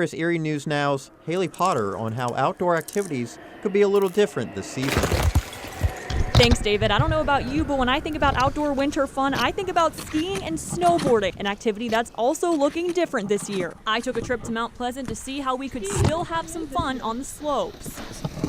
Here's Erie News Now's Haley Potter on how outdoor activities could be a little different this season. Thanks, David. I don't know about you, but when I think about outdoor winter fun, I think about skiing and snowboarding, an activity that's also looking different this year. I took a trip to Mount Pleasant to see how we could still have some fun on the slopes.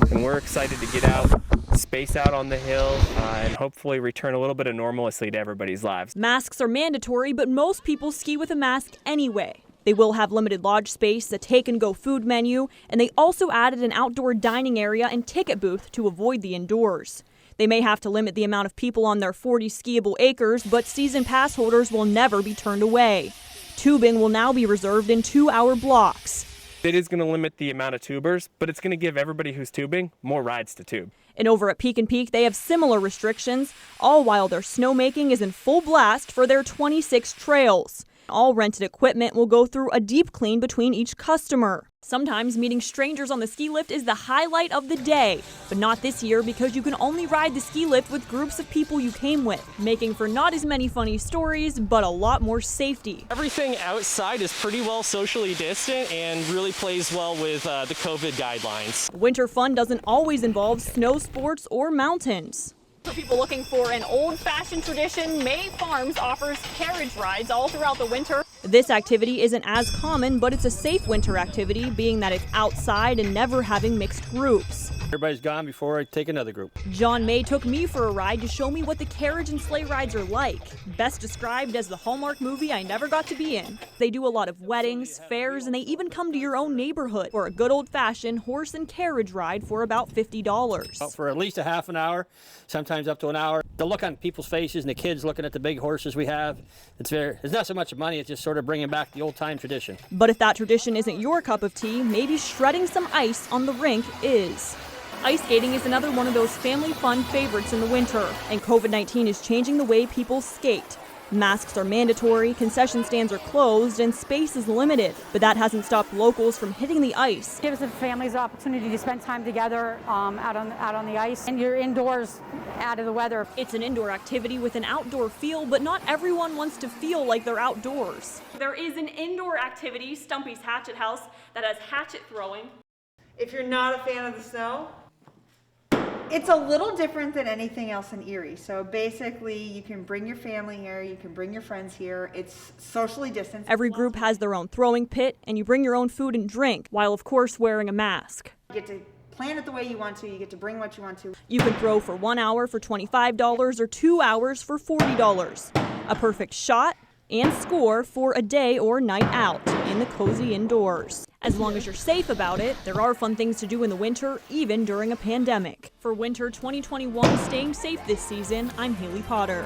And we're excited to get out, space out on the hill, and hopefully return a little bit of normalcy to everybody's lives. Masks are mandatory, but most people ski with a mask anyway. They will have limited lodge space, a take-and-go food menu, and they also added an outdoor dining area and ticket booth to avoid the indoors. They may have to limit the amount of people on their 40 skiable acres, but season pass holders will never be turned away. Tubing will now be reserved in 2-hour blocks. It is going to limit the amount of tubers, but it's going to give everybody who's tubing more rides to tube. And over at Peak and Peak, they have similar restrictions, all while their snowmaking is in full blast for their 26 trails. All rented equipment will go through a deep clean between each customer. Sometimes meeting strangers on the ski lift is the highlight of the day, but not this year because you can only ride the ski lift with groups of people you came with, making for not as many funny stories, but a lot more safety. Everything outside is pretty well socially distant and really plays well with the COVID guidelines. Winter fun doesn't always involve snow sports or mountains. For people looking for an old-fashioned tradition, May Farms offers carriage rides all throughout the winter. This activity isn't as common, but it's a safe winter activity, being that it's outside and never having mixed groups. Everybody's gone before I take another group. John May took me for a ride to show me what the carriage and sleigh rides are like. Best described as the Hallmark movie I never got to be in. They do a lot of weddings, fairs, and they even come to your own neighborhood for a good old-fashioned horse and carriage ride for about $50. For at least a half an hour, sometimes up to an hour. The look on people's faces and the kids looking at the big horses we have, it's not so much money, it's just sort of bringing back the old-time tradition. But if that tradition isn't your cup of tea, maybe shredding some ice on the rink is. Ice skating is another one of those family fun favorites in the winter, and COVID-19 is changing the way people skate. Masks are mandatory, concession stands are closed, and space is limited. But that hasn't stopped locals from hitting the ice. Gives the families the opportunity to spend time together out on the ice, and you're indoors out of the weather. It's an indoor activity with an outdoor feel, but not everyone wants to feel like they're outdoors. There is an indoor activity, Stumpy's Hatchet House, that has hatchet throwing. If you're not a fan of the snow, it's a little different than anything else in Erie. So basically, you can bring your family here, you can bring your friends here. It's socially distanced. Every group has their own throwing pit, and you bring your own food and drink, while of course wearing a mask. You get to plan it the way you want to, you get to bring what you want to. You can throw for 1 hour for $25 or 2 hours for $40. A perfect shot and score for a day or night out in the cozy indoors. As long as you're safe about it, there are fun things to do in the winter, even during a pandemic. For winter 2021, staying safe this season, I'm Haley Potter.